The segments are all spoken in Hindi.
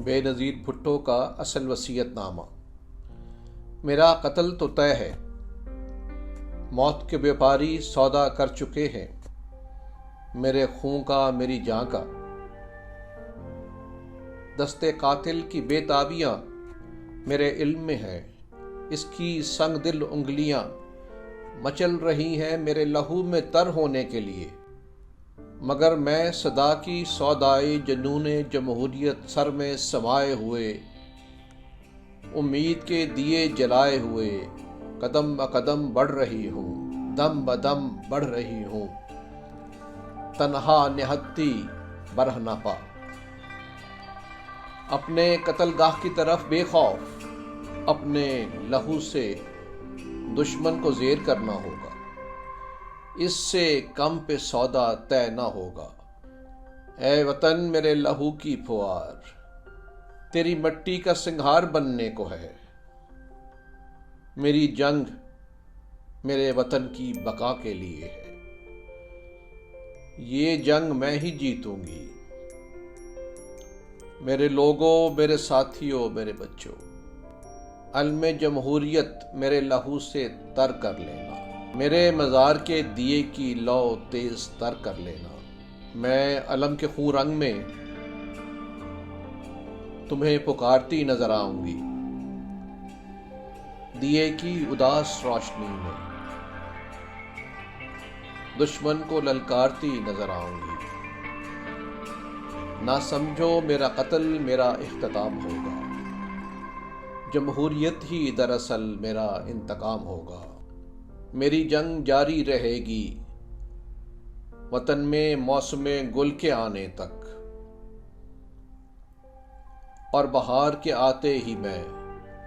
बेनज़ीर भुट्टो का असल वसीयतनामा। मेरा कत्ल तो तय है, मौत के व्यापारी सौदा कर चुके हैं, मेरे खून का मेरी जान का। दस्ते कातिल की बेताबियां मेरे इल्म में हैं, इसकी संग दिल उंगलियां मचल रही हैं मेरे लहू में तर होने के लिए। मगर मैं सदा की सौदाई जनूने जमहूरियत सर में समाये हुए, उम्मीद के दिए जलाए हुए कदम ब कदम बढ़ रही हूँ, दम ब दम बढ़ रही हूँ, तन्हा निहत्ती बरह न पा। अपने कत्लगाह की तरफ बेखौफ अपने लहू से दुश्मन को ज़ेर करना होगा, इससे कम पे सौदा तय न होगा। ऐ वतन मेरे लहू की फुआर, तेरी मट्टी का सिंगार बनने को है। मेरी जंग मेरे वतन की बका के लिए है, ये जंग मैं ही जीतूंगी। मेरे लोगों, मेरे साथियों, मेरे बच्चों, अलमे जमहूरियत मेरे लहू से तर कर लेना, मेरे मज़ार के दिए की लौ तेज तर कर लेना। मैं अलम के खून रंग में तुम्हें पुकारती नजर आऊंगी, दिए की उदास रोशनी में दुश्मन को ललकारती नजर आऊंगी। ना समझो मेरा कत्ल मेरा इख्तिताम होगा, जमहूरियत ही दरअसल मेरा इंतकाम होगा। मेरी जंग जारी रहेगी वतन में मौसमे गुल के आने तक, और बहार के आते ही मैं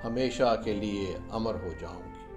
हमेशा के लिए अमर हो जाऊंगी।